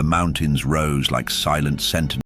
The mountains rose like silent sentinels.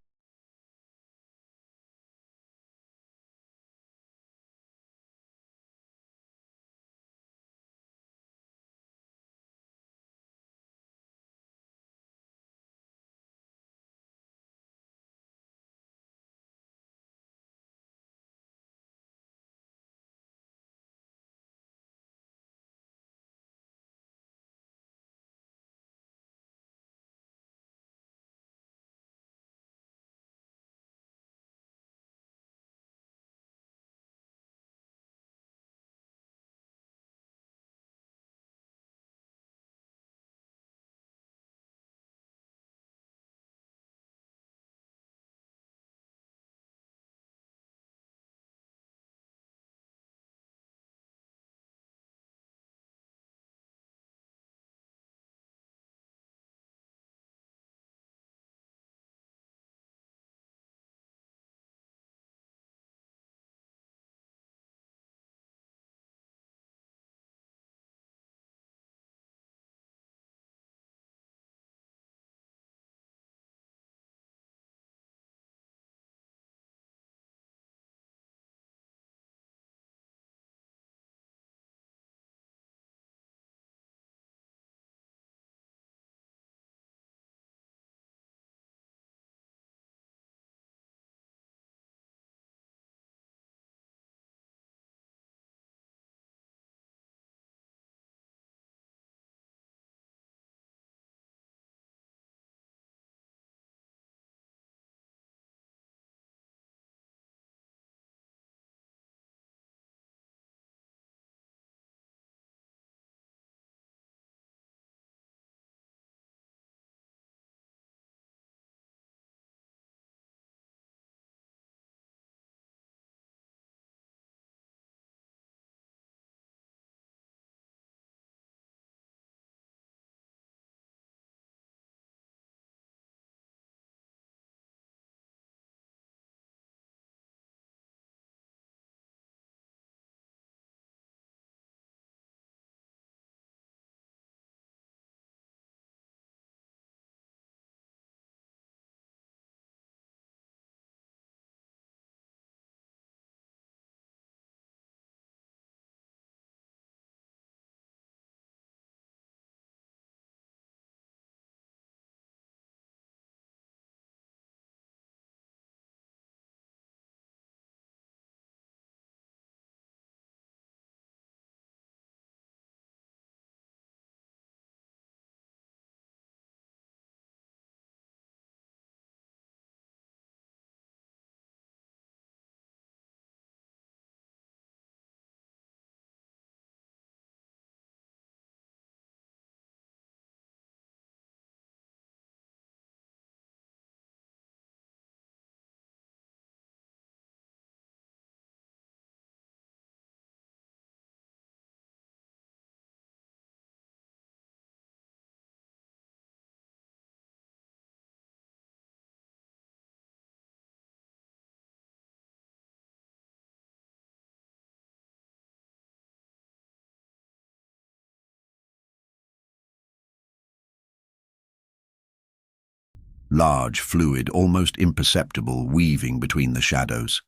Large, fluid, almost imperceptible, weaving between the shadows.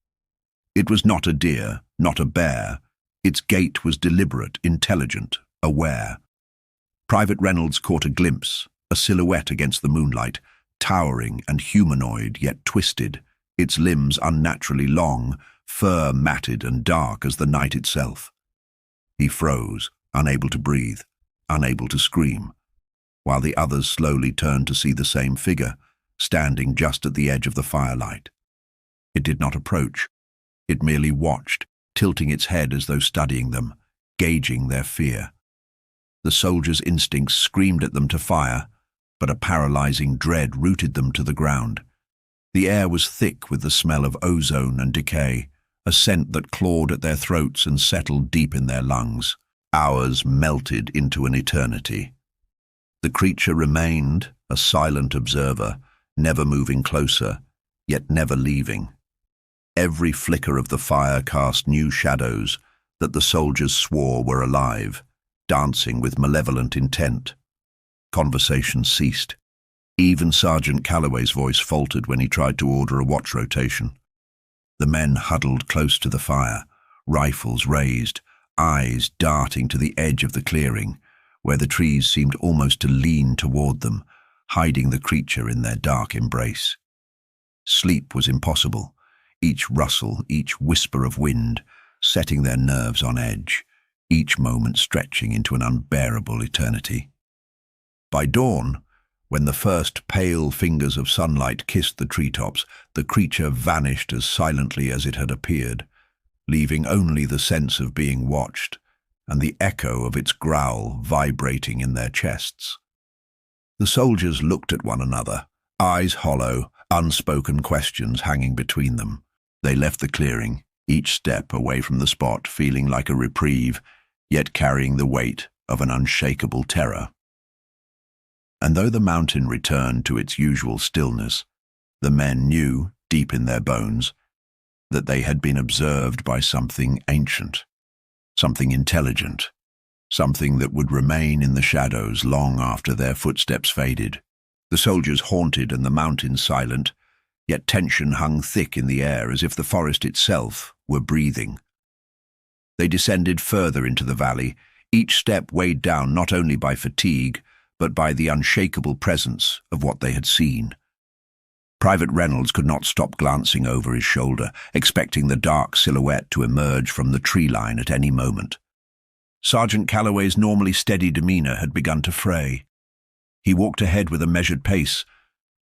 It was not a deer, not a bear. Its gait was deliberate, intelligent, aware. Private Reynolds caught a glimpse, a silhouette against the moonlight, towering and humanoid yet twisted, its limbs unnaturally long, fur matted and dark as the night itself. He froze, unable to breathe, unable to scream, while the others slowly turned to see the same figure, standing just at the edge of the firelight. It did not approach. It merely watched, tilting its head as though studying them, gauging their fear. The soldiers' instincts screamed at them to fire, but a paralyzing dread rooted them to the ground. The air was thick with the smell of ozone and decay, a scent that clawed at their throats and settled deep in their lungs. Hours melted into an eternity. The creature remained, a silent observer, never moving closer, yet never leaving. Every flicker of the fire cast new shadows that the soldiers swore were alive, dancing with malevolent intent. Conversation ceased. Even Sergeant Calloway's voice faltered when he tried to order a watch rotation. The men huddled close to the fire, rifles raised, eyes darting to the edge of the clearing, where the trees seemed almost to lean toward them, hiding the creature in their dark embrace. Sleep was impossible, each rustle, each whisper of wind, setting their nerves on edge, each moment stretching into an unbearable eternity. By dawn, when the first pale fingers of sunlight kissed the treetops, the creature vanished as silently as it had appeared, leaving only the sense of being watched and the echo of its growl vibrating in their chests. The soldiers looked at one another, eyes hollow, unspoken questions hanging between them. They left the clearing, each step away from the spot feeling like a reprieve, yet carrying the weight of an unshakable terror. And though the mountain returned to its usual stillness, the men knew, deep in their bones, that they had been observed by something ancient, something intelligent, something that would remain in the shadows long after their footsteps faded. The soldiers haunted and the mountains silent, yet tension hung thick in the air as if the forest itself were breathing. They descended further into the valley, each step weighed down not only by fatigue, but by the unshakable presence of what they had seen. Private Reynolds could not stop glancing over his shoulder, expecting the dark silhouette to emerge from the tree line at any moment. Sergeant Calloway's normally steady demeanor had begun to fray. He walked ahead with a measured pace,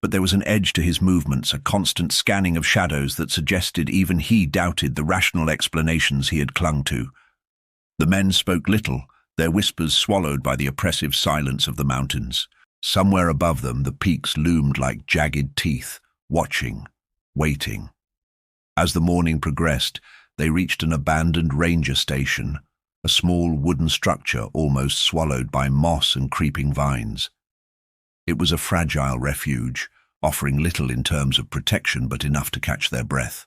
but there was an edge to his movements, a constant scanning of shadows that suggested even he doubted the rational explanations he had clung to. The men spoke little, their whispers swallowed by the oppressive silence of the mountains. Somewhere above them, the peaks loomed like jagged teeth, watching, waiting. As the morning progressed, they reached an abandoned ranger station, a small wooden structure almost swallowed by moss and creeping vines. It was a fragile refuge, offering little in terms of protection but enough to catch their breath.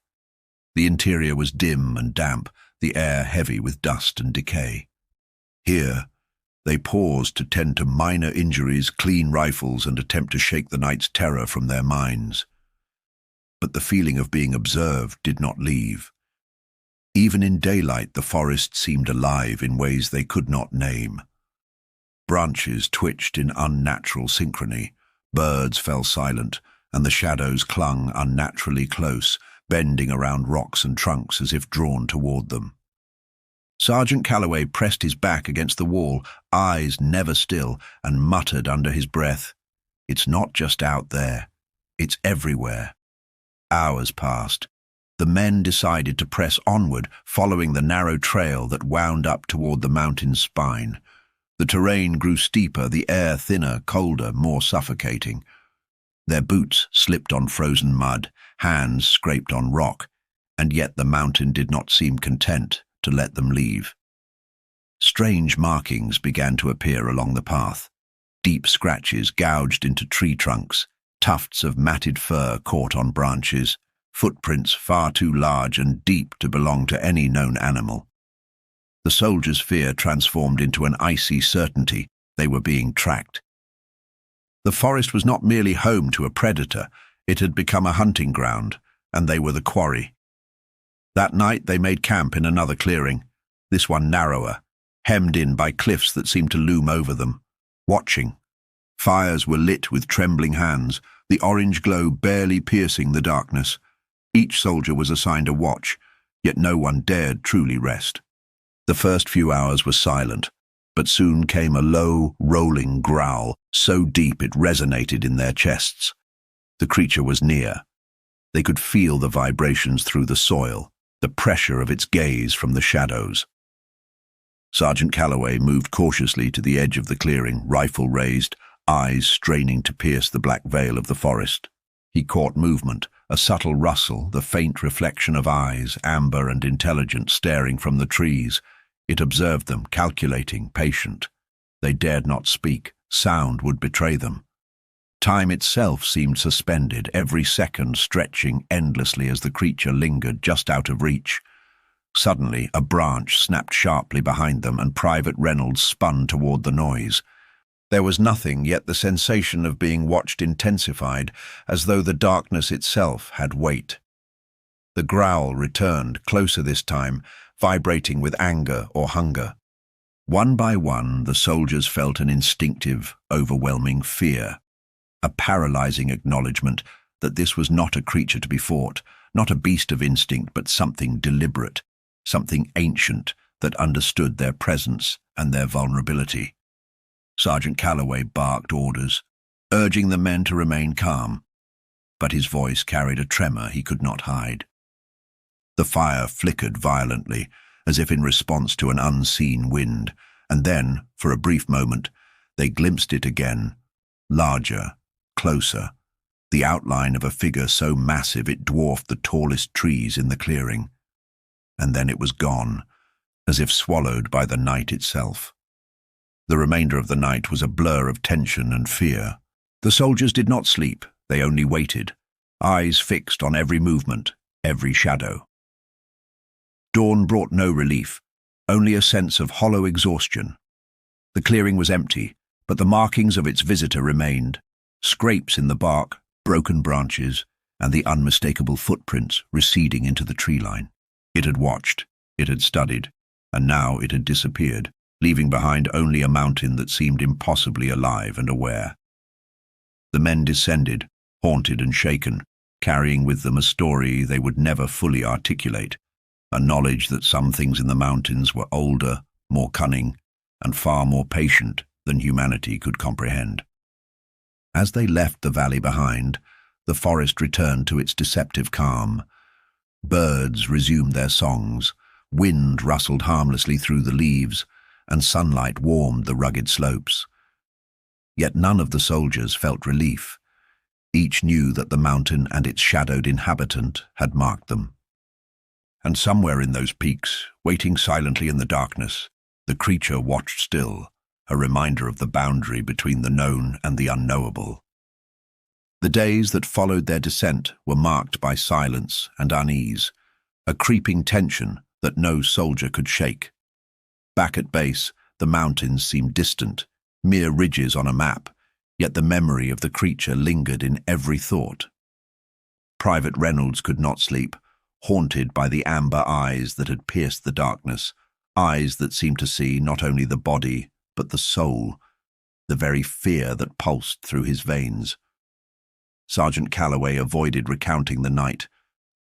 The interior was dim and damp, the air heavy with dust and decay. Here, they paused to tend to minor injuries, clean rifles, and attempt to shake the night's terror from their minds. But the feeling of being observed did not leave. Even in daylight, the forest seemed alive in ways they could not name. Branches twitched in unnatural synchrony, birds fell silent, and the shadows clung unnaturally close, bending around rocks and trunks as if drawn toward them. Sergeant Calloway pressed his back against the wall, eyes never still, and muttered under his breath, "It's not just out there, it's everywhere." Hours passed. The men decided to press onward, following the narrow trail that wound up toward the mountain's spine. The terrain grew steeper, the air thinner, colder, more suffocating. Their boots slipped on frozen mud, hands scraped on rock, and yet the mountain did not seem content to let them leave. Strange markings began to appear along the path. Deep scratches gouged into tree trunks, tufts of matted fur caught on branches, footprints far too large and deep to belong to any known animal. The soldiers' fear transformed into an icy certainty they were being tracked. The forest was not merely home to a predator, it had become a hunting ground, and they were the quarry. That night they made camp in another clearing, this one narrower, hemmed in by cliffs that seemed to loom over them, watching. Fires were lit with trembling hands, the orange glow barely piercing the darkness. Each soldier was assigned a watch, yet no one dared truly rest. The first few hours were silent, but soon came a low, rolling growl, so deep it resonated in their chests. The creature was near. They could feel the vibrations through the soil, the pressure of its gaze from the shadows. Sergeant Calloway moved cautiously to the edge of the clearing, rifle raised, eyes straining to pierce the black veil of the forest. He caught movement, a subtle rustle, the faint reflection of eyes, amber and intelligent, staring from the trees. It observed them, calculating, patient. They dared not speak. Sound would betray them. Time itself seemed suspended, every second stretching endlessly as the creature lingered just out of reach. Suddenly, a branch snapped sharply behind them, and Private Reynolds spun toward the noise. There was nothing, yet the sensation of being watched intensified, as though the darkness itself had weight. The growl returned, closer this time, vibrating with anger or hunger. One by one, the soldiers felt an instinctive, overwhelming fear, a paralyzing acknowledgement that this was not a creature to be fought, not a beast of instinct, but something deliberate, something ancient that understood their presence and their vulnerability. Sergeant Calloway barked orders, urging the men to remain calm, but his voice carried a tremor he could not hide. The fire flickered violently, as if in response to an unseen wind, and then, for a brief moment, they glimpsed it again, larger, closer, the outline of a figure so massive it dwarfed the tallest trees in the clearing. And then it was gone, as if swallowed by the night itself. The remainder of the night was a blur of tension and fear. The soldiers did not sleep, they only waited, eyes fixed on every movement, every shadow. Dawn brought no relief, only a sense of hollow exhaustion. The clearing was empty, but the markings of its visitor remained, scrapes in the bark, broken branches, and the unmistakable footprints receding into the tree line. It had watched, it had studied, and now it had disappeared, leaving behind only a mountain that seemed impossibly alive and aware. The men descended, haunted and shaken, carrying with them a story they would never fully articulate, a knowledge that some things in the mountains were older, more cunning, and far more patient than humanity could comprehend. As they left the valley behind, the forest returned to its deceptive calm. Birds resumed their songs, wind rustled harmlessly through the leaves, and sunlight warmed the rugged slopes. Yet none of the soldiers felt relief. Each knew that the mountain and its shadowed inhabitant had marked them. And somewhere in those peaks, waiting silently in the darkness, the creature watched still, a reminder of the boundary between the known and the unknowable. The days that followed their descent were marked by silence and unease, a creeping tension that no soldier could shake. Back at base, the mountains seemed distant, mere ridges on a map, yet the memory of the creature lingered in every thought. Private Reynolds could not sleep, haunted by the amber eyes that had pierced the darkness, eyes that seemed to see not only the body, but the soul, the very fear that pulsed through his veins. Sergeant Calloway avoided recounting the night,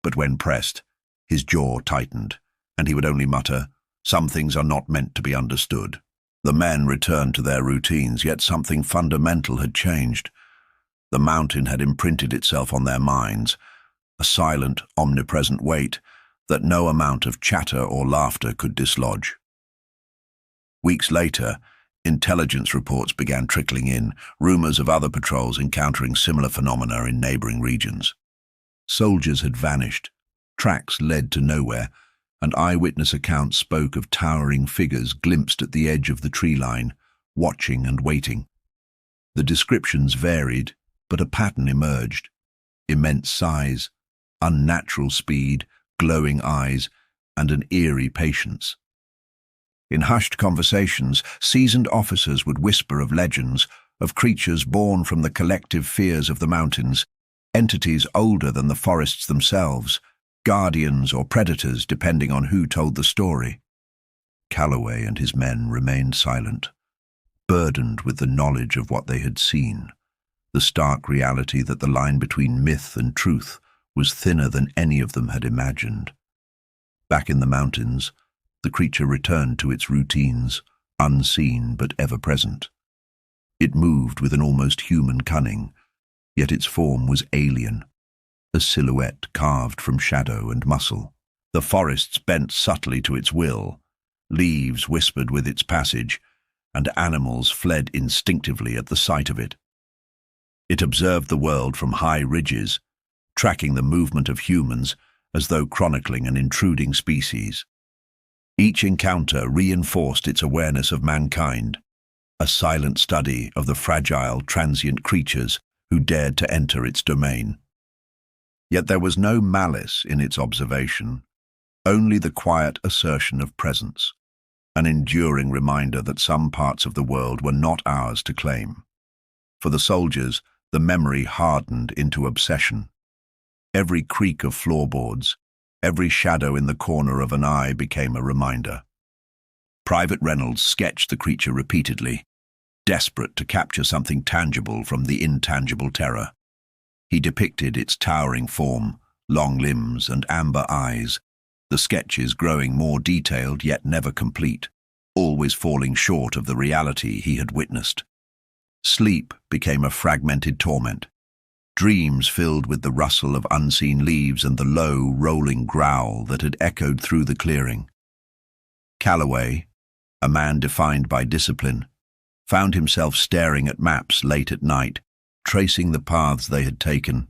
but when pressed, his jaw tightened, and he would only mutter, "Some things are not meant to be understood." The men returned to their routines, yet something fundamental had changed. The mountain had imprinted itself on their minds, a silent, omnipresent weight that no amount of chatter or laughter could dislodge. Weeks later, intelligence reports began trickling in, rumors of other patrols encountering similar phenomena in neighboring regions. Soldiers had vanished, tracks led to nowhere, and eyewitness accounts spoke of towering figures glimpsed at the edge of the tree line, watching and waiting. The descriptions varied, but a pattern emerged: immense size, unnatural speed, glowing eyes, and an eerie patience. In hushed conversations, seasoned officers would whisper of legends, of creatures born from the collective fears of the mountains, entities older than the forests themselves, guardians or predators depending on who told the story. Calloway and his men remained silent, burdened with the knowledge of what they had seen, the stark reality that the line between myth and truth was thinner than any of them had imagined. Back in the mountains, the creature returned to its routines, unseen but ever-present. It moved with an almost human cunning, yet its form was alien, a silhouette carved from shadow and muscle. The forests bent subtly to its will, leaves whispered with its passage, and animals fled instinctively at the sight of it. It observed the world from high ridges, tracking the movement of humans as though chronicling an intruding species. Each encounter reinforced its awareness of mankind, a silent study of the fragile, transient creatures who dared to enter its domain. Yet there was no malice in its observation, only the quiet assertion of presence, an enduring reminder that some parts of the world were not ours to claim. For the soldiers, the memory hardened into obsession. Every creak of floorboards, every shadow in the corner of an eye became a reminder. Private Reynolds sketched the creature repeatedly, desperate to capture something tangible from the intangible terror. He depicted its towering form, long limbs and amber eyes, the sketches growing more detailed yet never complete, always falling short of the reality he had witnessed. Sleep became a fragmented torment. Dreams filled with the rustle of unseen leaves and the low, rolling growl that had echoed through the clearing. Calloway, a man defined by discipline, found himself staring at maps late at night, tracing the paths they had taken,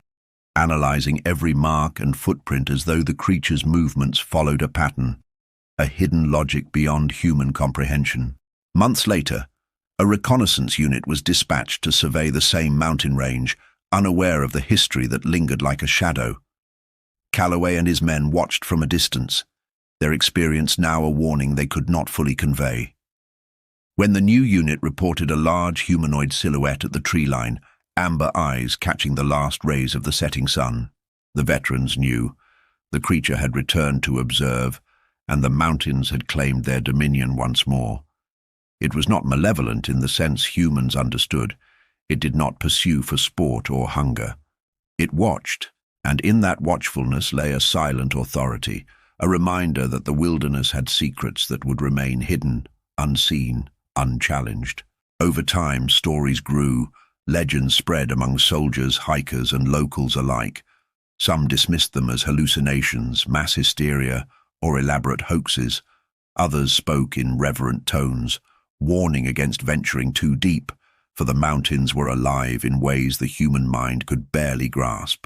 analyzing every mark and footprint as though the creature's movements followed a pattern, a hidden logic beyond human comprehension. Months later, a reconnaissance unit was dispatched to survey the same mountain range, unaware of the history that lingered like a shadow. Calloway and his men watched from a distance, their experience now a warning they could not fully convey. When the new unit reported a large humanoid silhouette at the tree line, amber eyes catching the last rays of the setting sun, the veterans knew the creature had returned to observe, and the mountains had claimed their dominion once more. It was not malevolent in the sense humans understood. It did not pursue for sport or hunger. It watched, and in that watchfulness lay a silent authority, a reminder that the wilderness had secrets that would remain hidden, unseen, unchallenged. Over time, stories grew, legends spread among soldiers, hikers, and locals alike. Some dismissed them as hallucinations, mass hysteria, or elaborate hoaxes. Others spoke in reverent tones, warning against venturing too deep, for the mountains were alive in ways the human mind could barely grasp.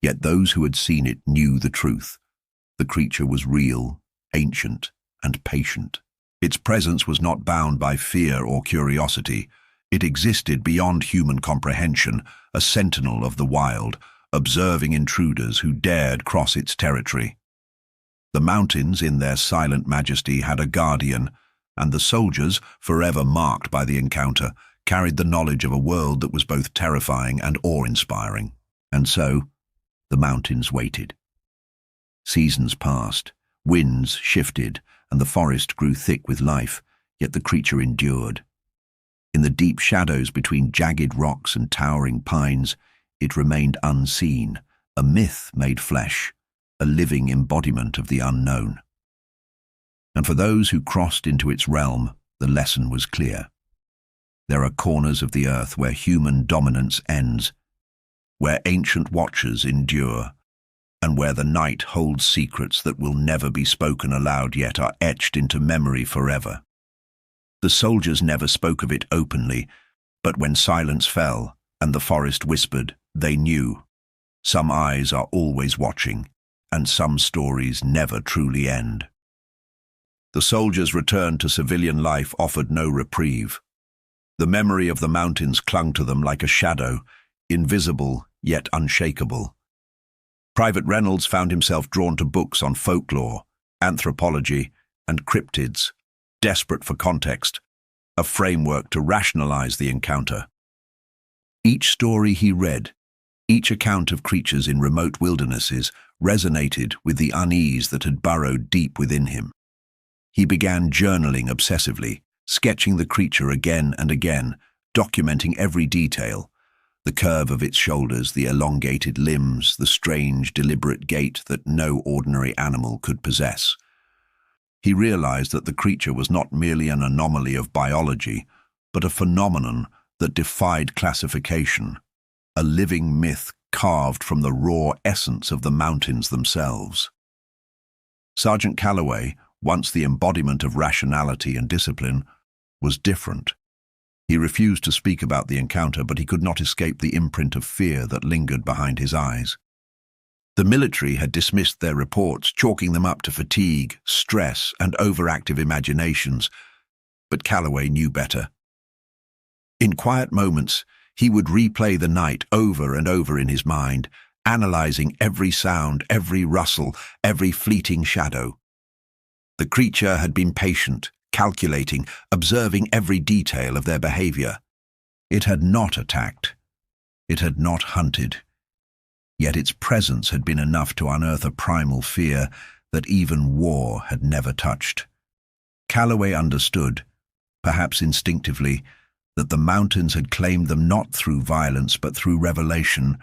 Yet those who had seen it knew the truth. The creature was real, ancient, and patient. Its presence was not bound by fear or curiosity. It existed beyond human comprehension, a sentinel of the wild, observing intruders who dared cross its territory. The mountains, in their silent majesty, had a guardian, and the soldiers, forever marked by the encounter, carried the knowledge of a world that was both terrifying and awe-inspiring. And so, the mountains waited. Seasons passed, winds shifted, and the forest grew thick with life, yet the creature endured. In the deep shadows between jagged rocks and towering pines, it remained unseen, a myth made flesh, a living embodiment of the unknown. And for those who crossed into its realm, the lesson was clear. There are corners of the earth where human dominance ends, where ancient watchers endure, and where the night holds secrets that will never be spoken aloud yet are etched into memory forever. The soldiers never spoke of it openly, but when silence fell and the forest whispered, they knew. Some eyes are always watching, and some stories never truly end. The soldiers' return to civilian life offered no reprieve. The memory of the mountains clung to them like a shadow, invisible yet unshakable. Private Reynolds found himself drawn to books on folklore, anthropology, and cryptids, desperate for context, a framework to rationalize the encounter. Each story he read, each account of creatures in remote wildernesses, resonated with the unease that had burrowed deep within him. He began journaling obsessively, sketching the creature again and again, documenting every detail, the curve of its shoulders, the elongated limbs, the strange, deliberate gait that no ordinary animal could possess. He realized that the creature was not merely an anomaly of biology, but a phenomenon that defied classification, a living myth carved from the raw essence of the mountains themselves. Sergeant Calloway, once the embodiment of rationality and discipline, was different. He refused to speak about the encounter, but he could not escape the imprint of fear that lingered behind his eyes. The military had dismissed their reports, chalking them up to fatigue, stress, and overactive imaginations, but Calloway knew better. In quiet moments, he would replay the night over and over in his mind, analyzing every sound, every rustle, every fleeting shadow. The creature had been patient, calculating, observing every detail of their behavior. It had not attacked. It had not hunted. Yet its presence had been enough to unearth a primal fear that even war had never touched. Calloway understood, perhaps instinctively, that the mountains had claimed them not through violence but through revelation,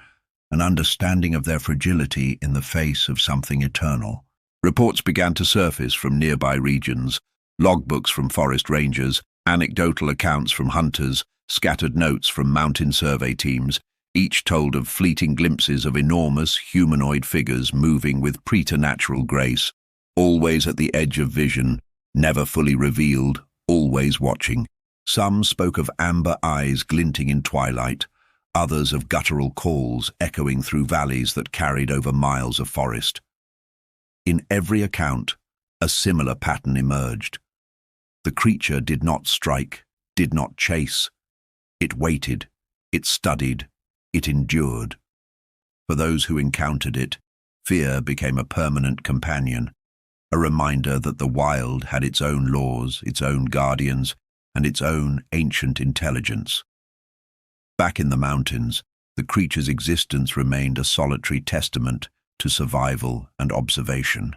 an understanding of their fragility in the face of something eternal. Reports began to surface from nearby regions, logbooks from forest rangers, anecdotal accounts from hunters, scattered notes from mountain survey teams, each told of fleeting glimpses of enormous humanoid figures moving with preternatural grace, always at the edge of vision, never fully revealed, always watching. Some spoke of amber eyes glinting in twilight, others of guttural calls echoing through valleys that carried over miles of forest. In every account, a similar pattern emerged. The creature did not strike, did not chase. It waited, it studied, it endured. For those who encountered it, fear became a permanent companion, a reminder that the wild had its own laws, its own guardians, and its own ancient intelligence. Back in the mountains, the creature's existence remained a solitary testament to survival and observation.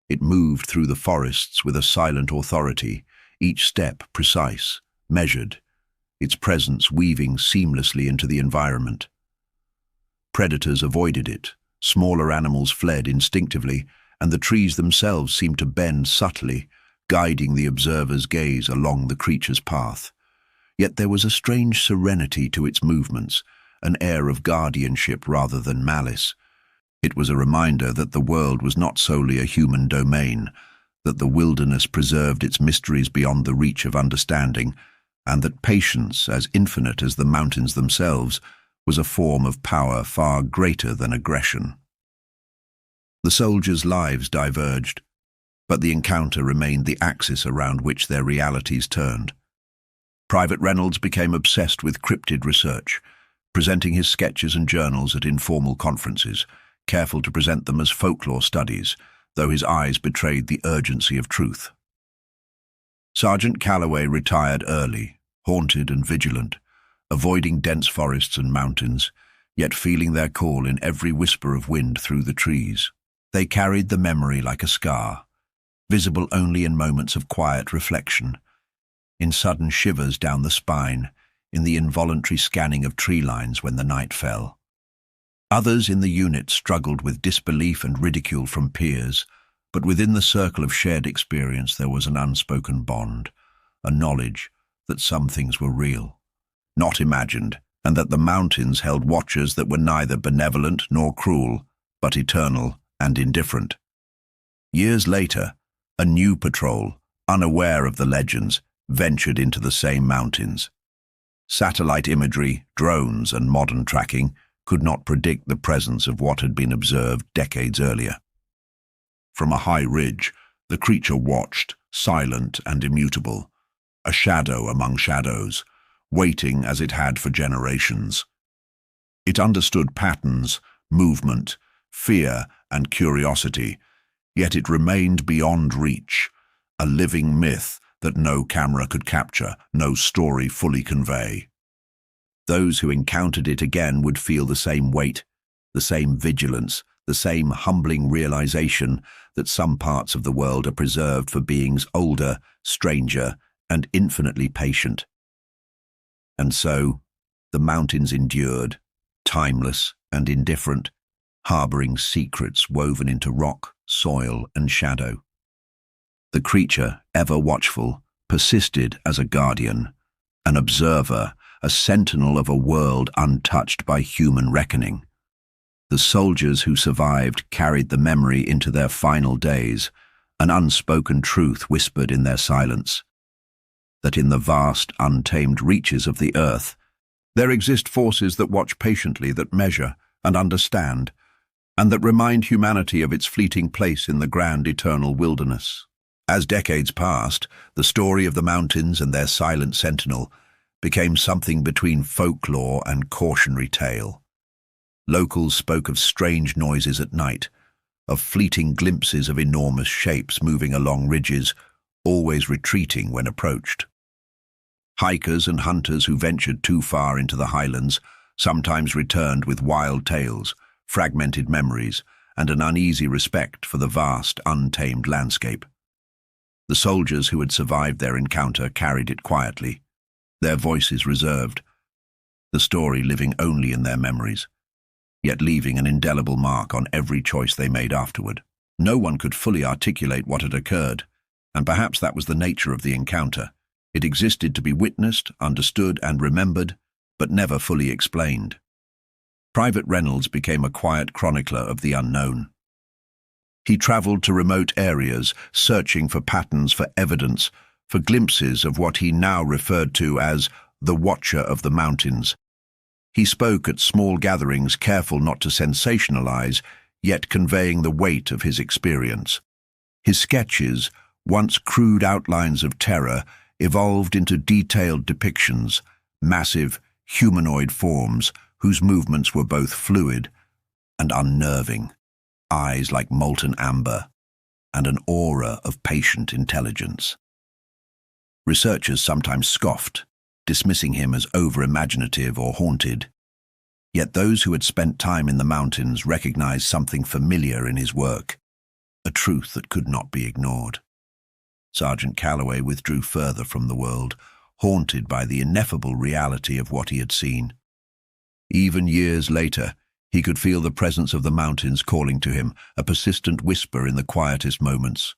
It moved through the forests with a silent authority, each step precise, measured, its presence weaving seamlessly into the environment. Predators avoided it, smaller animals fled instinctively, and the trees themselves seemed to bend subtly, guiding the observer's gaze along the creature's path. Yet there was a strange serenity to its movements, an air of guardianship rather than malice. It was a reminder that the world was not solely a human domain, that the wilderness preserved its mysteries beyond the reach of understanding, and that patience, as infinite as the mountains themselves, was a form of power far greater than aggression. The soldiers' lives diverged, but the encounter remained the axis around which their realities turned. Private Reynolds became obsessed with cryptid research, presenting his sketches and journals at informal conferences, careful to present them as folklore studies, though his eyes betrayed the urgency of truth. Sergeant Calloway retired early, haunted and vigilant, avoiding dense forests and mountains, yet feeling their call in every whisper of wind through the trees. They carried the memory like a scar, visible only in moments of quiet reflection, in sudden shivers down the spine, in the involuntary scanning of tree lines when the night fell. Others in the unit struggled with disbelief and ridicule from peers, but within the circle of shared experience there was an unspoken bond, a knowledge that some things were real, not imagined, and that the mountains held watchers that were neither benevolent nor cruel, but eternal and indifferent. Years later, a new patrol, unaware of the legends, ventured into the same mountains. Satellite imagery, drones, and modern tracking could not predict the presence of what had been observed decades earlier. From a high ridge, the creature watched, silent and immutable, a shadow among shadows, waiting as it had for generations. It understood patterns, movement, fear, and curiosity, yet it remained beyond reach, a living myth that no camera could capture, no story fully convey. Those who encountered it again would feel the same weight, the same vigilance, the same humbling realization that some parts of the world are preserved for beings older, stranger, and infinitely patient. And so, the mountains endured, timeless and indifferent, harboring secrets woven into rock, soil, and shadow. The creature, ever watchful, persisted as a guardian, an observer, a sentinel of a world untouched by human reckoning. The soldiers who survived carried the memory into their final days, an unspoken truth whispered in their silence, that in the vast, untamed reaches of the earth, there exist forces that watch patiently, that measure and understand, and that remind humanity of its fleeting place in the grand eternal wilderness. As decades passed, the story of the mountains and their silent sentinel became something between folklore and cautionary tale. Locals spoke of strange noises at night, of fleeting glimpses of enormous shapes moving along ridges, always retreating when approached. Hikers and hunters who ventured too far into the highlands sometimes returned with wild tales, fragmented memories, and an uneasy respect for the vast, untamed landscape. The soldiers who had survived their encounter carried it quietly, their voices reserved, the story living only in their memories, yet leaving an indelible mark on every choice they made afterward. No one could fully articulate what had occurred, and perhaps that was the nature of the encounter. It existed to be witnessed, understood, and remembered, but never fully explained. Private Reynolds became a quiet chronicler of the unknown. He traveled to remote areas, searching for patterns, for evidence, for glimpses of what he now referred to as the Watcher of the Mountains. He spoke at small gatherings, careful not to sensationalize, yet conveying the weight of his experience. His sketches, once crude outlines of terror, evolved into detailed depictions, massive, humanoid forms whose movements were both fluid and unnerving, eyes like molten amber, and an aura of patient intelligence. Researchers sometimes scoffed, dismissing him as over-imaginative or haunted. Yet those who had spent time in the mountains recognized something familiar in his work, a truth that could not be ignored. Sergeant Calloway withdrew further from the world, haunted by the ineffable reality of what he had seen. Even years later, he could feel the presence of the mountains calling to him, a persistent whisper in the quietest moments.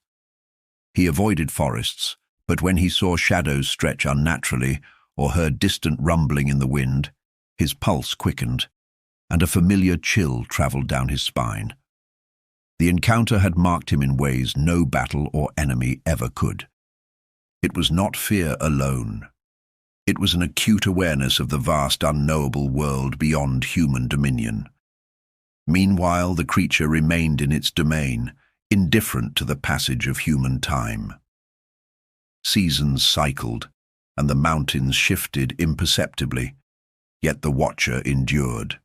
He avoided forests, but when he saw shadows stretch unnaturally or heard distant rumbling in the wind, his pulse quickened, and a familiar chill traveled down his spine. The encounter had marked him in ways no battle or enemy ever could. It was not fear alone. It was an acute awareness of the vast unknowable world beyond human dominion. Meanwhile, the creature remained in its domain, indifferent to the passage of human time. Seasons cycled, and the mountains shifted imperceptibly, yet the Watcher endured.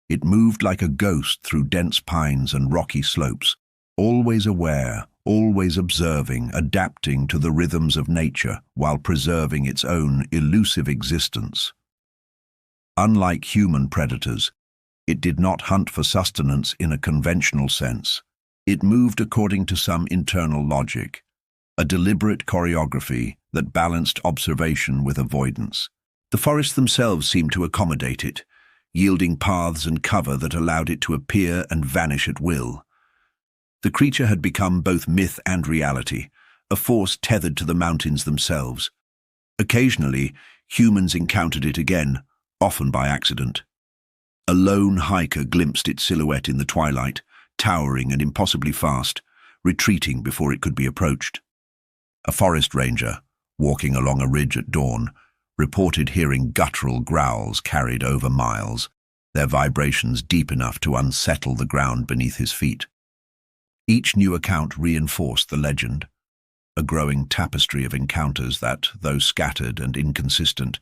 It moved like a ghost through dense pines and rocky slopes, always aware, always observing, adapting to the rhythms of nature while preserving its own elusive existence. Unlike human predators, it did not hunt for sustenance in a conventional sense. It moved according to some internal logic, a deliberate choreography that balanced observation with avoidance. The forests themselves seemed to accommodate it, yielding paths and cover that allowed it to appear and vanish at will. The creature had become both myth and reality, a force tethered to the mountains themselves. Occasionally, humans encountered it again, often by accident. A lone hiker glimpsed its silhouette in the twilight, towering and impossibly fast, retreating before it could be approached. A forest ranger, walking along a ridge at dawn, reported hearing guttural growls carried over miles, their vibrations deep enough to unsettle the ground beneath his feet. Each new account reinforced the legend, a growing tapestry of encounters that, though scattered and inconsistent,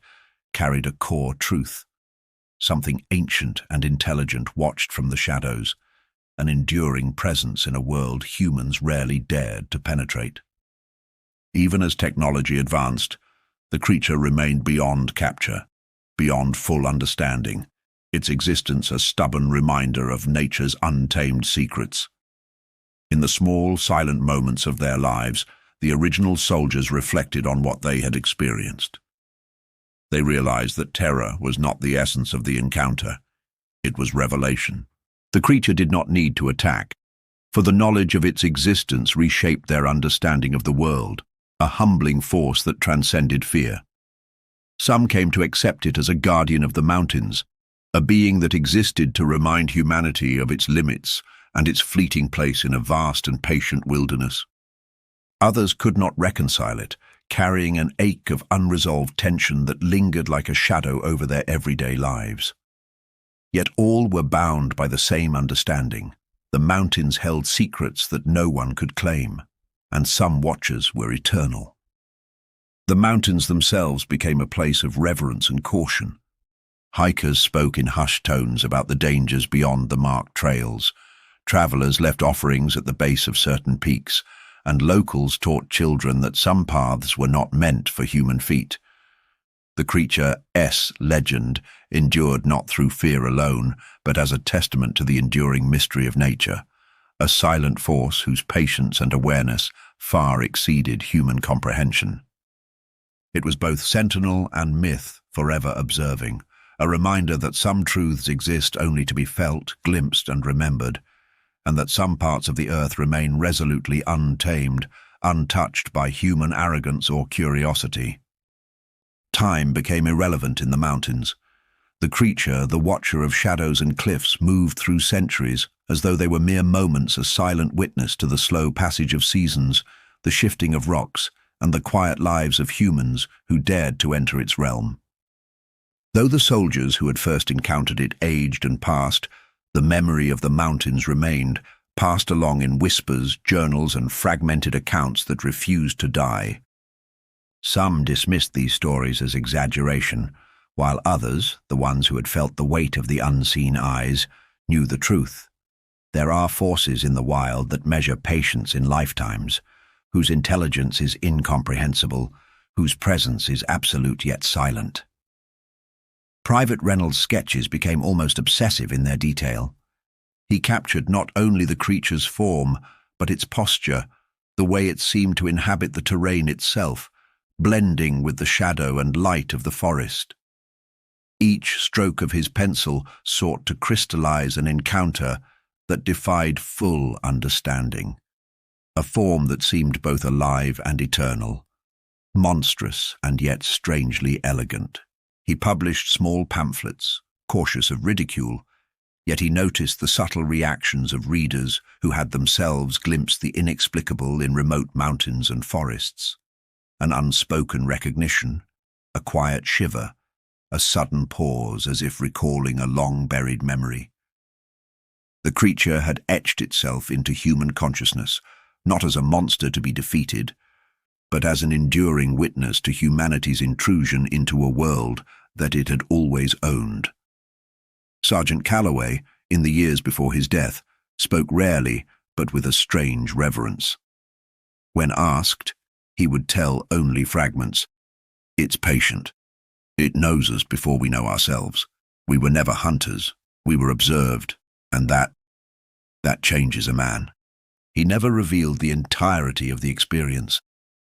carried a core truth. Something ancient and intelligent watched from the shadows, an enduring presence in a world humans rarely dared to penetrate. Even as technology advanced, the creature remained beyond capture, beyond full understanding, its existence a stubborn reminder of nature's untamed secrets. In the small, silent moments of their lives, the original soldiers reflected on what they had experienced. They realized that terror was not the essence of the encounter. It was revelation. The creature did not need to attack, for the knowledge of its existence reshaped their understanding of the world, a humbling force that transcended fear. Some came to accept it as a guardian of the mountains, a being that existed to remind humanity of its limits and its fleeting place in a vast and patient wilderness. Others could not reconcile it, carrying an ache of unresolved tension that lingered like a shadow over their everyday lives. Yet all were bound by the same understanding. The mountains held secrets that no one could claim, and some watchers were eternal. The mountains themselves became a place of reverence and caution. Hikers spoke in hushed tones about the dangers beyond the marked trails. Travelers left offerings at the base of certain peaks, and locals taught children that some paths were not meant for human feet. The creature's legend endured not through fear alone, but as a testament to the enduring mystery of nature, a silent force whose patience and awareness far exceeded human comprehension. It was both sentinel and myth, forever observing, a reminder that some truths exist only to be felt, glimpsed, and remembered, and that some parts of the earth remain resolutely untamed, untouched by human arrogance or curiosity. Time became irrelevant in the mountains. The creature, the watcher of shadows and cliffs, moved through centuries as though they were mere moments, a silent witness to the slow passage of seasons, the shifting of rocks, and the quiet lives of humans who dared to enter its realm. Though the soldiers who had first encountered it aged and passed, the memory of the mountains remained, passed along in whispers, journals, and fragmented accounts that refused to die. Some dismissed these stories as exaggeration, while others, the ones who had felt the weight of the unseen eyes, knew the truth. There are forces in the wild that measure patience in lifetimes, whose intelligence is incomprehensible, whose presence is absolute yet silent. Private Reynolds' sketches became almost obsessive in their detail. He captured not only the creature's form, but its posture, the way it seemed to inhabit the terrain itself, blending with the shadow and light of the forest. Each stroke of his pencil sought to crystallize an encounter that defied full understanding, a form that seemed both alive and eternal, monstrous and yet strangely elegant. He published small pamphlets, cautious of ridicule, yet he noticed the subtle reactions of readers who had themselves glimpsed the inexplicable in remote mountains and forests. An unspoken recognition, a quiet shiver, a sudden pause as if recalling a long-buried memory. The creature had etched itself into human consciousness, not as a monster to be defeated, but as an enduring witness to humanity's intrusion into a world that it had always owned. Sergeant Calloway, in the years before his death, spoke rarely but with a strange reverence. When asked, he would tell only fragments. It's patient. It knows us before we know ourselves. We were never hunters. We were observed, and that changes a man. He never revealed the entirety of the experience,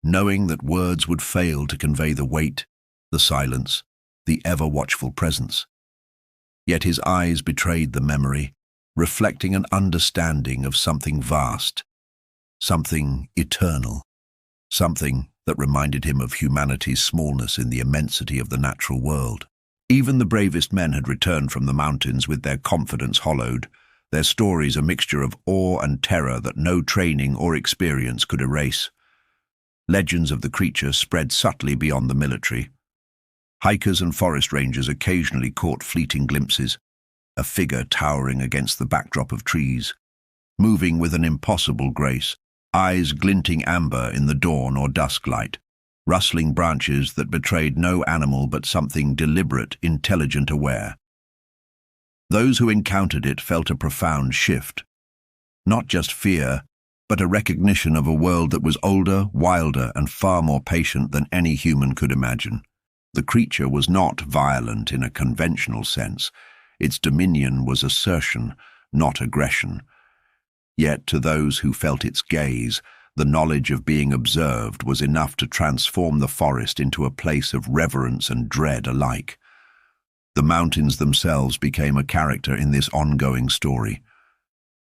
knowing that words would fail to convey the weight, the silence, the ever-watchful presence. Yet his eyes betrayed the memory, reflecting an understanding of something vast, something eternal, something that reminded him of humanity's smallness in the immensity of the natural world. Even the bravest men had returned from the mountains with their confidence hollowed, their stories a mixture of awe and terror that no training or experience could erase. Legends of the creature spread subtly beyond the military. Hikers and forest rangers occasionally caught fleeting glimpses, a figure towering against the backdrop of trees, moving with an impossible grace, eyes glinting amber in the dawn or dusk light, rustling branches that betrayed no animal but something deliberate, intelligent, aware. Those who encountered it felt a profound shift, not just fear, but a recognition of a world that was older, wilder, and far more patient than any human could imagine. The creature was not violent in a conventional sense. Its dominion was assertion, not aggression. Yet to those who felt its gaze, the knowledge of being observed was enough to transform the forest into a place of reverence and dread alike. The mountains themselves became a character in this ongoing story.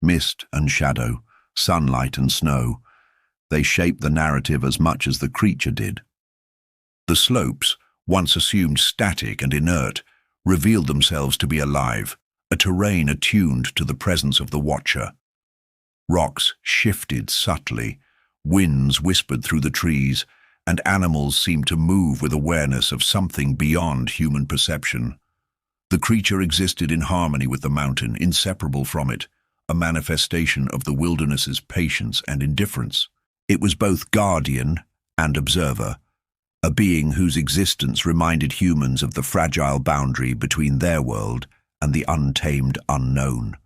Mist and shadow, sunlight and snow, they shaped the narrative as much as the creature did. The slopes, once assumed static and inert, revealed themselves to be alive, a terrain attuned to the presence of the watcher. Rocks shifted subtly, winds whispered through the trees, and animals seemed to move with awareness of something beyond human perception. The creature existed in harmony with the mountain, inseparable from it, a manifestation of the wilderness's patience and indifference. It was both guardian and observer, a being whose existence reminded humans of the fragile boundary between their world and the untamed unknown.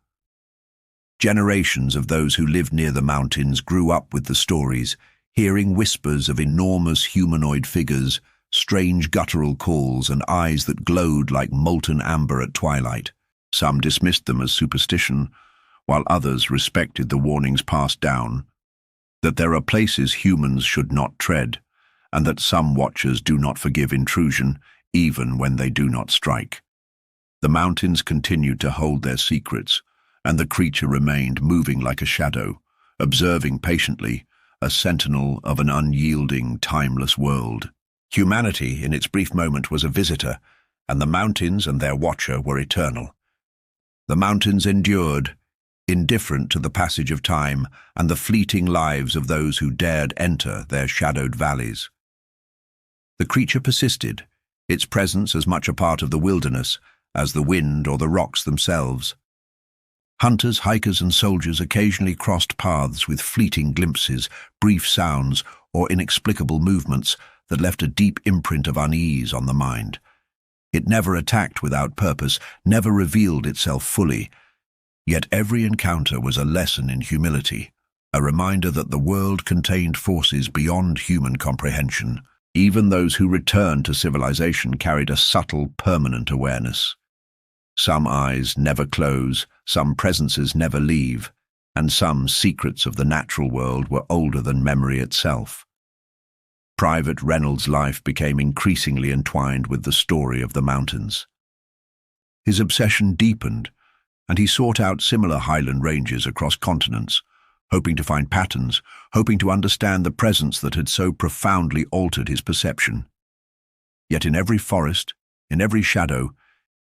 Generations of those who lived near the mountains grew up with the stories, hearing whispers of enormous humanoid figures, strange guttural calls, and eyes that glowed like molten amber at twilight. Some dismissed them as superstition, while others respected the warnings passed down, that there are places humans should not tread, and that some watchers do not forgive intrusion, even when they do not strike. The mountains continued to hold their secrets, and the creature remained moving like a shadow, observing patiently, a sentinel of an unyielding, timeless world. Humanity, in its brief moment, was a visitor, and the mountains and their watcher were eternal. The mountains endured, indifferent to the passage of time and the fleeting lives of those who dared enter their shadowed valleys. The creature persisted, its presence as much a part of the wilderness as the wind or the rocks themselves. Hunters, hikers, and soldiers occasionally crossed paths with fleeting glimpses, brief sounds, or inexplicable movements that left a deep imprint of unease on the mind. It never attacked without purpose, never revealed itself fully. Yet every encounter was a lesson in humility, a reminder that the world contained forces beyond human comprehension. Even those who returned to civilization carried a subtle, permanent awareness. Some eyes never close, some presences never leave, and some secrets of the natural world were older than memory itself. Private Reynolds' life became increasingly entwined with the story of the mountains. His obsession deepened, and he sought out similar highland ranges across continents, hoping to find patterns, hoping to understand the presence that had so profoundly altered his perception. Yet in every forest, in every shadow,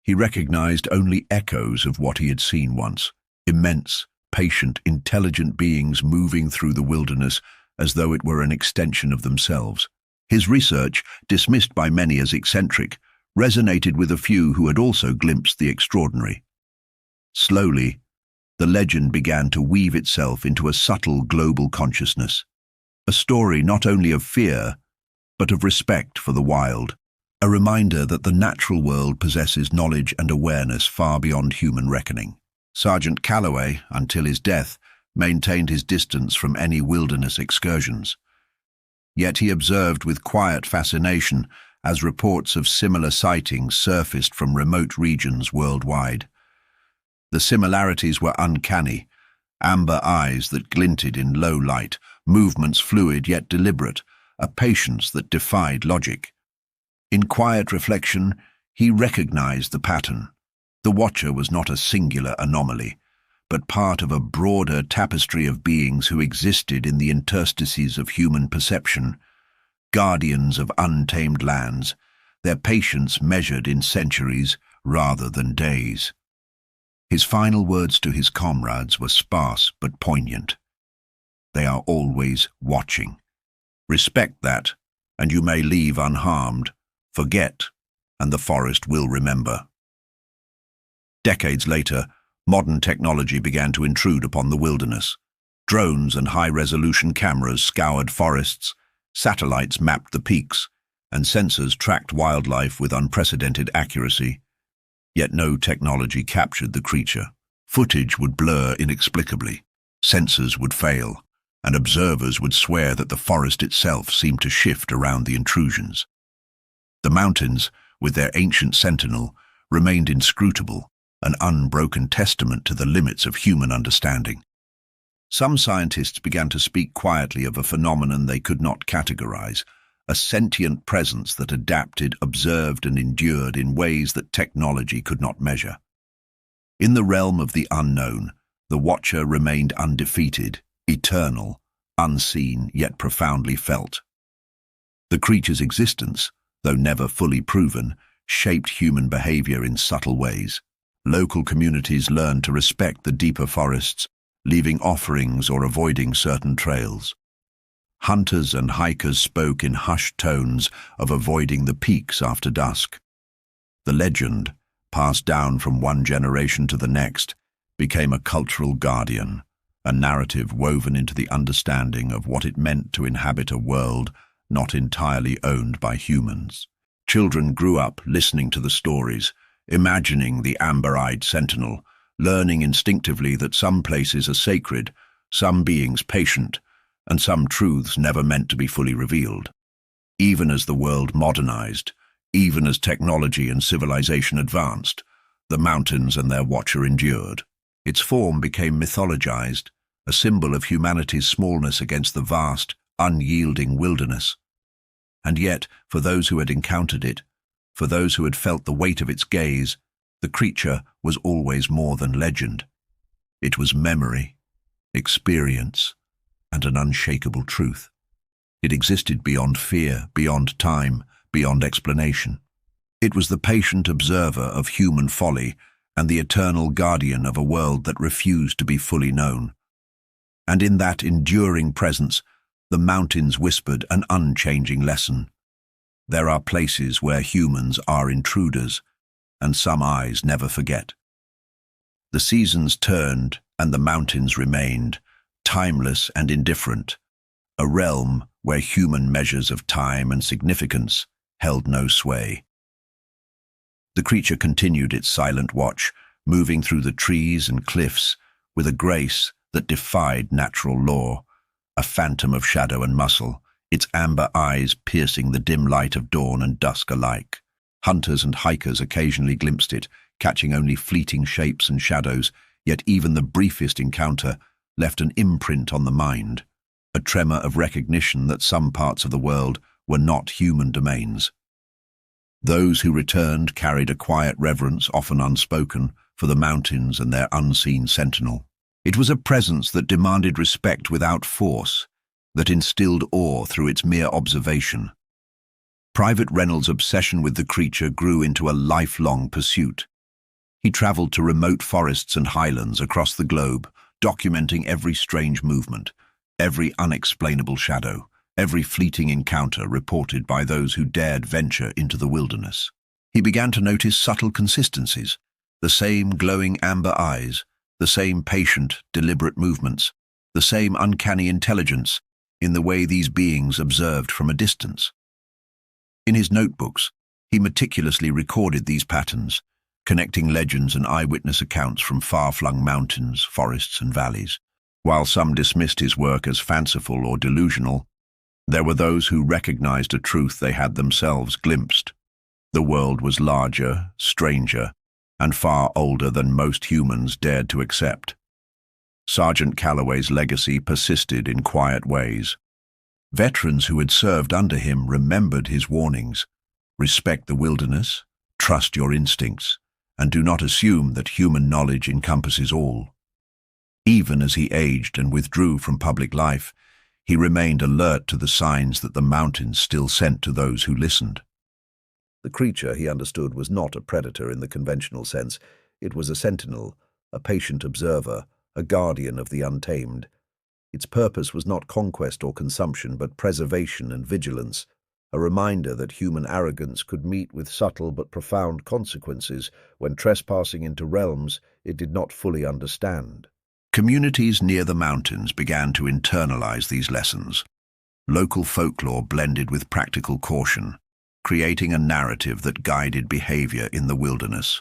he recognized only echoes of what he had seen once, immense, patient, intelligent beings moving through the wilderness as though it were an extension of themselves. His research, dismissed by many as eccentric, resonated with a few who had also glimpsed the extraordinary. Slowly, the legend began to weave itself into a subtle global consciousness, a story not only of fear, but of respect for the wild, a reminder that the natural world possesses knowledge and awareness far beyond human reckoning. Sergeant Calloway, until his death, maintained his distance from any wilderness excursions. Yet he observed with quiet fascination as reports of similar sightings surfaced from remote regions worldwide. The similarities were uncanny: amber eyes that glinted in low light, movements fluid yet deliberate, a patience that defied logic. In quiet reflection, he recognized the pattern. The watcher was not a singular anomaly, but part of a broader tapestry of beings who existed in the interstices of human perception, guardians of untamed lands, their patience measured in centuries rather than days. His final words to his comrades were sparse but poignant. They are always watching. Respect that, and you may leave unharmed. Forget, and the forest will remember. Decades later, modern technology began to intrude upon the wilderness. Drones and high-resolution cameras scoured forests, satellites mapped the peaks, and sensors tracked wildlife with unprecedented accuracy. Yet no technology captured the creature. Footage would blur inexplicably, sensors would fail, and observers would swear that the forest itself seemed to shift around the intrusions. The mountains, with their ancient sentinel, remained inscrutable, an unbroken testament to the limits of human understanding. Some scientists began to speak quietly of a phenomenon they could not categorize, a sentient presence that adapted, observed, and endured in ways that technology could not measure. In the realm of the unknown, the watcher remained undefeated, eternal, unseen, yet profoundly felt. The creature's existence, though never fully proven, shaped human behavior in subtle ways. Local communities learned to respect the deeper forests, leaving offerings or avoiding certain trails. Hunters and hikers spoke in hushed tones of avoiding the peaks after dusk. The legend, passed down from one generation to the next, became a cultural guardian, a narrative woven into the understanding of what it meant to inhabit a world not entirely owned by humans. Children grew up listening to the stories, imagining the amber-eyed sentinel, learning instinctively that some places are sacred, some beings patient, and some truths never meant to be fully revealed. Even as the world modernized, even as technology and civilization advanced, the mountains and their watcher endured. Its form became mythologized, a symbol of humanity's smallness against the vast, unyielding wilderness. And yet, for those who had encountered it, for those who had felt the weight of its gaze, the creature was always more than legend. It was memory, experience, and an unshakable truth. It existed beyond fear, beyond time, beyond explanation. It was the patient observer of human folly and the eternal guardian of a world that refused to be fully known. And in that enduring presence, the mountains whispered an unchanging lesson. There are places where humans are intruders, and some eyes never forget. The seasons turned and the mountains remained, timeless and indifferent, a realm where human measures of time and significance held no sway. The creature continued its silent watch, moving through the trees and cliffs with a grace that defied natural law, a phantom of shadow and muscle, its amber eyes piercing the dim light of dawn and dusk alike. Hunters and hikers occasionally glimpsed it, catching only fleeting shapes and shadows, yet even the briefest encounter left an imprint on the mind, a tremor of recognition that some parts of the world were not human domains. Those who returned carried a quiet reverence, often unspoken, for the mountains and their unseen sentinel. It was a presence that demanded respect without force, that instilled awe through its mere observation. Private Reynolds' obsession with the creature grew into a lifelong pursuit. He traveled to remote forests and highlands across the globe, documenting every strange movement, every unexplainable shadow, every fleeting encounter reported by those who dared venture into the wilderness. He began to notice subtle consistencies, the same glowing amber eyes, the same patient, deliberate movements, the same uncanny intelligence in the way these beings observed from a distance. In his notebooks, he meticulously recorded these patterns, connecting legends and eyewitness accounts from far-flung mountains, forests, and valleys. While some dismissed his work as fanciful or delusional, there were those who recognized a truth they had themselves glimpsed. The world was larger, stranger, and far older than most humans dared to accept. Sergeant Calloway's legacy persisted in quiet ways. Veterans who had served under him remembered his warnings: respect the wilderness, trust your instincts, and do not assume that human knowledge encompasses all. Even as he aged and withdrew from public life, he remained alert to the signs that the mountains still sent to those who listened. The creature, he understood, was not a predator in the conventional sense. It was a sentinel, a patient observer, a guardian of the untamed. Its purpose was not conquest or consumption, but preservation and vigilance, a reminder that human arrogance could meet with subtle but profound consequences when trespassing into realms it did not fully understand. Communities near the mountains began to internalize these lessons. Local folklore blended with practical caution, creating a narrative that guided behavior in the wilderness.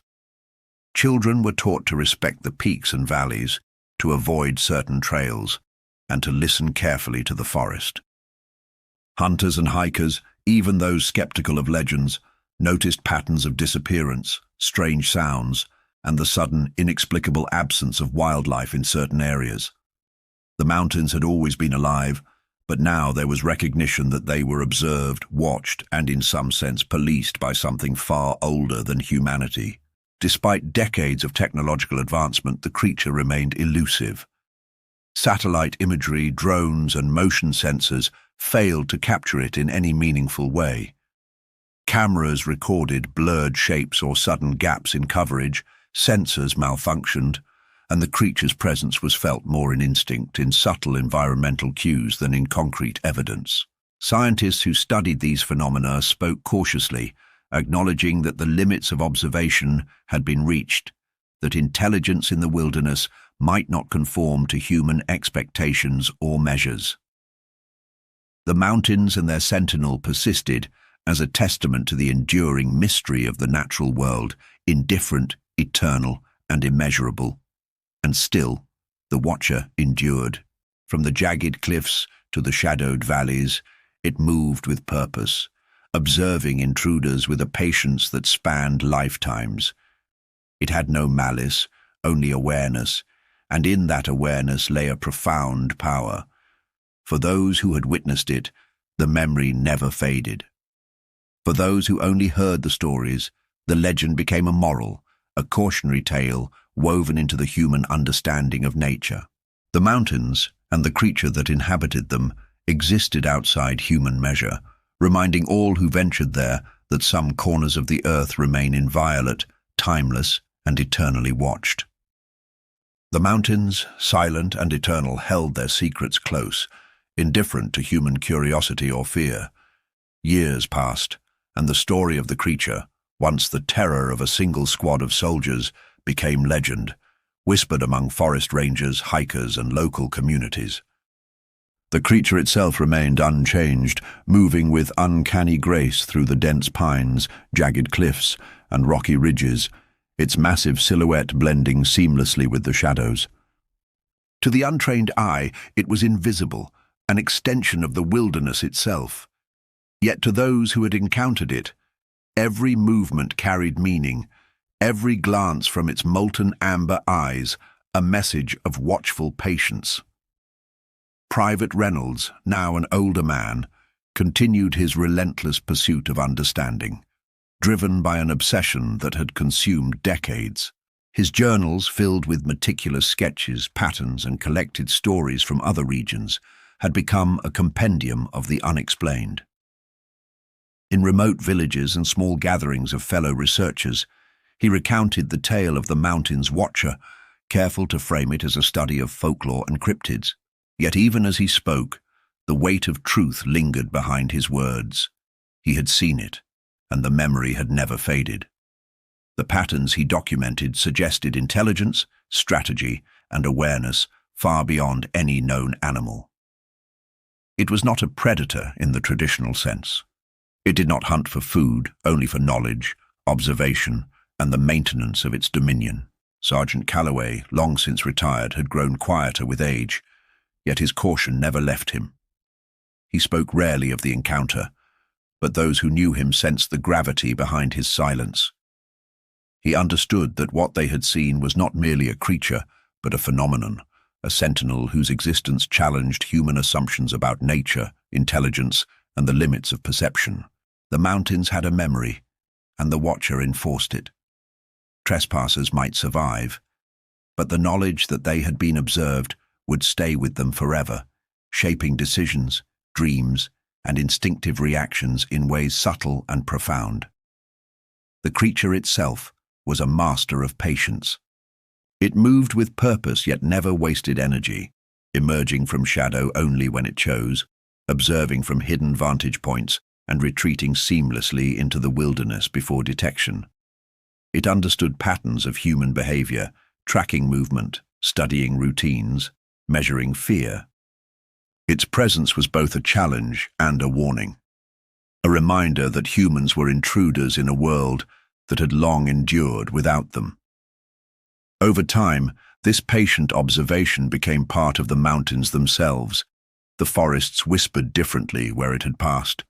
Children were taught to respect the peaks and valleys, to avoid certain trails, and to listen carefully to the forest. Hunters and hikers, even those skeptical of legends, noticed patterns of disappearance, strange sounds, and the sudden, inexplicable absence of wildlife in certain areas. The mountains had always been alive, but now there was recognition that they were observed, watched, and in some sense policed by something far older than humanity. Despite decades of technological advancement, the creature remained elusive. Satellite imagery, drones, and motion sensors failed to capture it in any meaningful way. Cameras recorded blurred shapes or sudden gaps in coverage, sensors malfunctioned, and the creature's presence was felt more in instinct, in subtle environmental cues than in concrete evidence. Scientists who studied these phenomena spoke cautiously, acknowledging that the limits of observation had been reached, that intelligence in the wilderness might not conform to human expectations or measures. The mountains and their sentinel persisted as a testament to the enduring mystery of the natural world, indifferent, eternal, and immeasurable. And still, the watcher endured. From the jagged cliffs to the shadowed valleys, it moved with purpose, observing intruders with a patience that spanned lifetimes. It had no malice, only awareness, and in that awareness lay a profound power. For those who had witnessed it, the memory never faded. For those who only heard the stories, the legend became a moral, a cautionary tale woven into the human understanding of nature. The mountains, and the creature that inhabited them, existed outside human measure, reminding all who ventured there that some corners of the earth remain inviolate, timeless, and eternally watched. The mountains, silent and eternal, held their secrets close, indifferent to human curiosity or fear. Years passed, and the story of the creature, once the terror of a single squad of soldiers, became legend, whispered among forest rangers, hikers, and local communities. The creature itself remained unchanged, moving with uncanny grace through the dense pines, jagged cliffs, and rocky ridges, its massive silhouette blending seamlessly with the shadows. To the untrained eye, it was invisible, an extension of the wilderness itself. Yet to those who had encountered it, every movement carried meaning, every glance from its molten amber eyes, a message of watchful patience. Private Reynolds, now an older man, continued his relentless pursuit of understanding, driven by an obsession that had consumed decades. His journals, filled with meticulous sketches, patterns, and collected stories from other regions, had become a compendium of the unexplained. In remote villages and small gatherings of fellow researchers, he recounted the tale of the mountain's watcher, careful to frame it as a study of folklore and cryptids. Yet even as he spoke, the weight of truth lingered behind his words. He had seen it, and the memory had never faded. The patterns he documented suggested intelligence, strategy, and awareness far beyond any known animal. It was not a predator in the traditional sense. It did not hunt for food, only for knowledge, observation, and the maintenance of its dominion. Sergeant Calloway, long since retired, had grown quieter with age, yet his caution never left him. He spoke rarely of the encounter, but those who knew him sensed the gravity behind his silence. He understood that what they had seen was not merely a creature, but a phenomenon, a sentinel whose existence challenged human assumptions about nature, intelligence, and the limits of perception. The mountains had a memory, and the watcher enforced it. Trespassers might survive, but the knowledge that they had been observed would stay with them forever, shaping decisions, dreams, and instinctive reactions in ways subtle and profound. The creature itself was a master of patience. It moved with purpose yet never wasted energy, emerging from shadow only when it chose, observing from hidden vantage points, and retreating seamlessly into the wilderness before detection. It understood patterns of human behavior, tracking movement, studying routines, measuring fear. Its presence was both a challenge and a warning, a reminder that humans were intruders in a world that had long endured without them. Over time, this patient observation became part of the mountains themselves. The forests whispered differently where it had passed.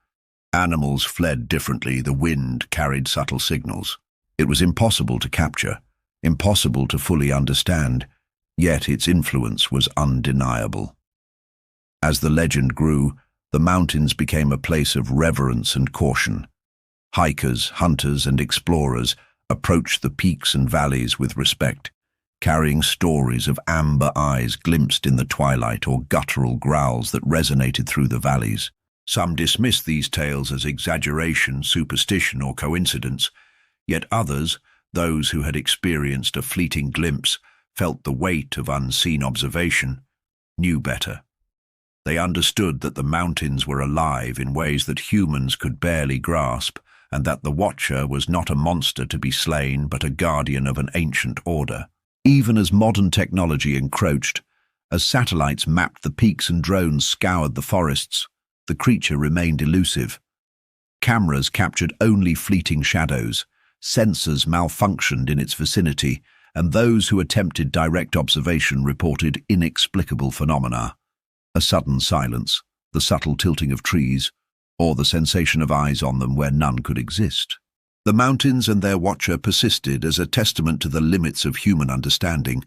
Animals fled differently, the wind carried subtle signals. It was impossible to capture, impossible to fully understand, yet its influence was undeniable. As the legend grew, the mountains became a place of reverence and caution. Hikers, hunters, and explorers approached the peaks and valleys with respect, carrying stories of amber eyes glimpsed in the twilight or guttural growls that resonated through the valleys. Some dismissed these tales as exaggeration, superstition, or coincidence, yet others, those who had experienced a fleeting glimpse, felt the weight of unseen observation, knew better. They understood that the mountains were alive in ways that humans could barely grasp, and that the Watcher was not a monster to be slain, but a guardian of an ancient order. Even as modern technology encroached, as satellites mapped the peaks and drones scoured the forests, the creature remained elusive. Cameras captured only fleeting shadows, sensors malfunctioned in its vicinity, and those who attempted direct observation reported inexplicable phenomena: a sudden silence, the subtle tilting of trees, or the sensation of eyes on them where none could exist. The mountains and their watcher persisted as a testament to the limits of human understanding,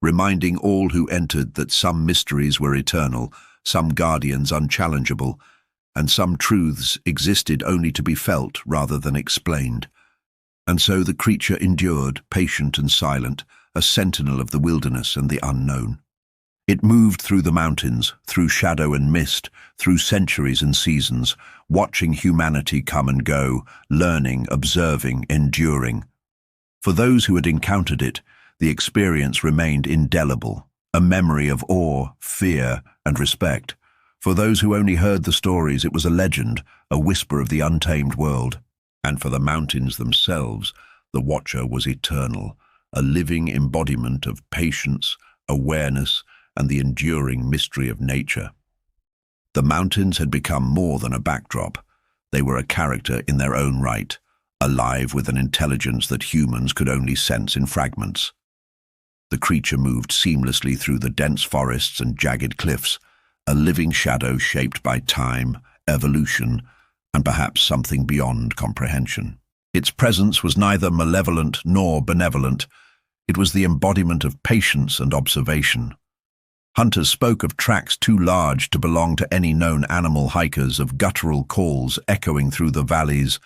reminding all who entered that some mysteries were eternal, some guardians unchallengeable, and some truths existed only to be felt rather than explained. And so the creature endured, patient and silent, a sentinel of the wilderness and the unknown. It moved through the mountains, through shadow and mist, through centuries and seasons, watching humanity come and go, learning, observing, enduring. For those who had encountered it, the experience remained indelible, a memory of awe, fear, and respect. For those who only heard the stories, it was a legend, a whisper of the untamed world. And for the mountains themselves, the watcher was eternal, a living embodiment of patience, awareness, and the enduring mystery of nature. The mountains had become more than a backdrop. They were a character in their own right, alive with an intelligence that humans could only sense in fragments. The creature moved seamlessly through the dense forests and jagged cliffs, a living shadow shaped by time, evolution, and perhaps something beyond comprehension. Its presence was neither malevolent nor benevolent. It was the embodiment of patience and observation. Hunters spoke of tracks too large to belong to any known animal, hikers of guttural calls echoing through the valleys,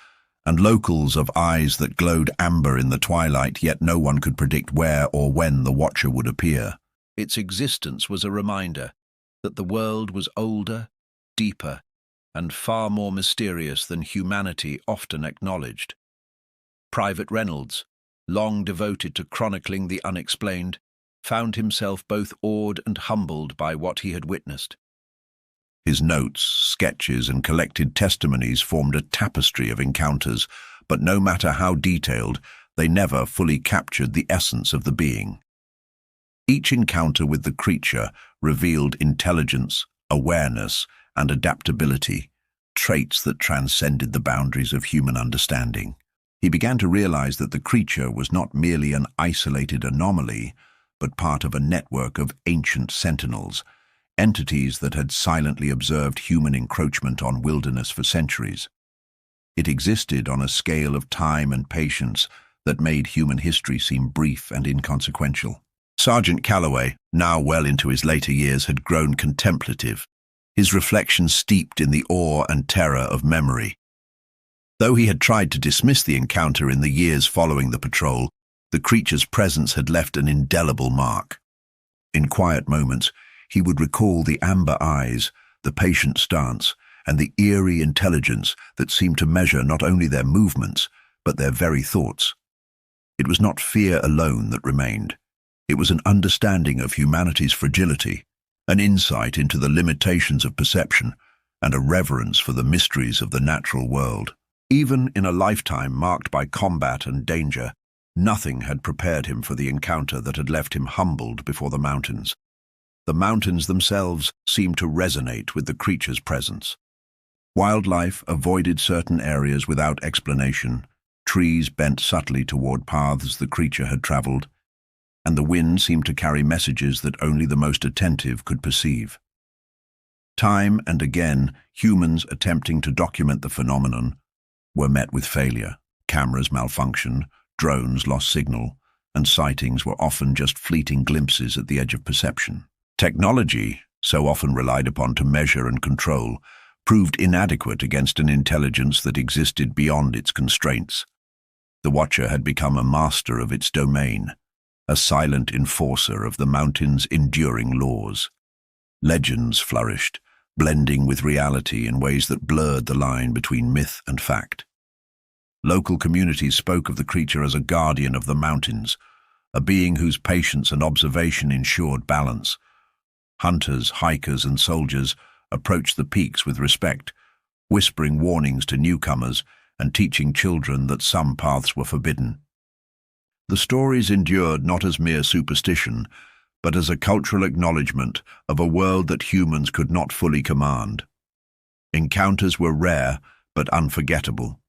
and locals of eyes that glowed amber in the twilight, yet no one could predict where or when the watcher would appear. Its existence was a reminder that the world was older, deeper, and far more mysterious than humanity often acknowledged. Private Reynolds, long devoted to chronicling the unexplained, found himself both awed and humbled by what he had witnessed. His notes, sketches, and collected testimonies formed a tapestry of encounters, but no matter how detailed, they never fully captured the essence of the being. Each encounter with the creature revealed intelligence, awareness, and adaptability, traits that transcended the boundaries of human understanding. He began to realize that the creature was not merely an isolated anomaly, but part of a network of ancient sentinels, entities that had silently observed human encroachment on wilderness for centuries. It existed on a scale of time and patience that made human history seem brief and inconsequential. Sergeant Calloway, now well into his later years, had grown contemplative, his reflections steeped in the awe and terror of memory. Though he had tried to dismiss the encounter in the years following the patrol, the creature's presence had left an indelible mark. In quiet moments, he would recall the amber eyes, the patient stance, and the eerie intelligence that seemed to measure not only their movements, but their very thoughts. It was not fear alone that remained. It was an understanding of humanity's fragility, an insight into the limitations of perception, and a reverence for the mysteries of the natural world. Even in a lifetime marked by combat and danger, nothing had prepared him for the encounter that had left him humbled before the mountains. The mountains themselves seemed to resonate with the creature's presence. Wildlife avoided certain areas without explanation, trees bent subtly toward paths the creature had traveled, and the wind seemed to carry messages that only the most attentive could perceive. Time and again, humans attempting to document the phenomenon were met with failure. Cameras malfunctioned, drones lost signal, and sightings were often just fleeting glimpses at the edge of perception. Technology, so often relied upon to measure and control, proved inadequate against an intelligence that existed beyond its constraints. The Watcher had become a master of its domain, a silent enforcer of the mountain's enduring laws. Legends flourished, blending with reality in ways that blurred the line between myth and fact. Local communities spoke of the creature as a guardian of the mountains, a being whose patience and observation ensured balance. Hunters, hikers, and soldiers approached the peaks with respect, whispering warnings to newcomers and teaching children that some paths were forbidden. The stories endured not as mere superstition, but as a cultural acknowledgement of a world that humans could not fully command. Encounters were rare but unforgettable.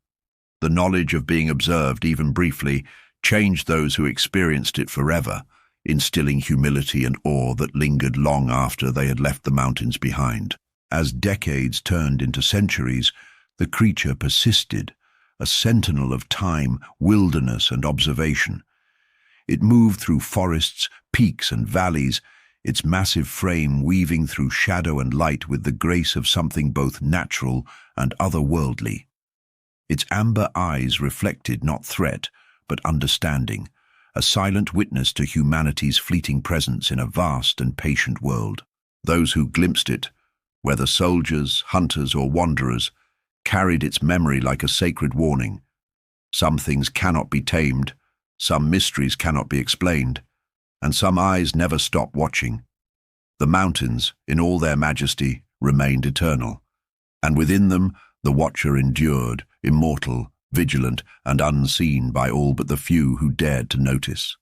The knowledge of being observed, even briefly, changed those who experienced it forever, instilling humility and awe that lingered long after they had left the mountains behind. As decades turned into centuries, the creature persisted, a sentinel of time, wilderness, and observation. It moved through forests, peaks, and valleys, its massive frame weaving through shadow and light with the grace of something both natural and otherworldly. Its amber eyes reflected not threat, but understanding, a silent witness to humanity's fleeting presence in a vast and patient world. Those who glimpsed it, whether soldiers, hunters, or wanderers, carried its memory like a sacred warning. Some things cannot be tamed, some mysteries cannot be explained, and some eyes never stop watching. The mountains, in all their majesty, remained eternal, and within them the watcher endured, immortal, vigilant, and unseen by all but the few who dared to notice.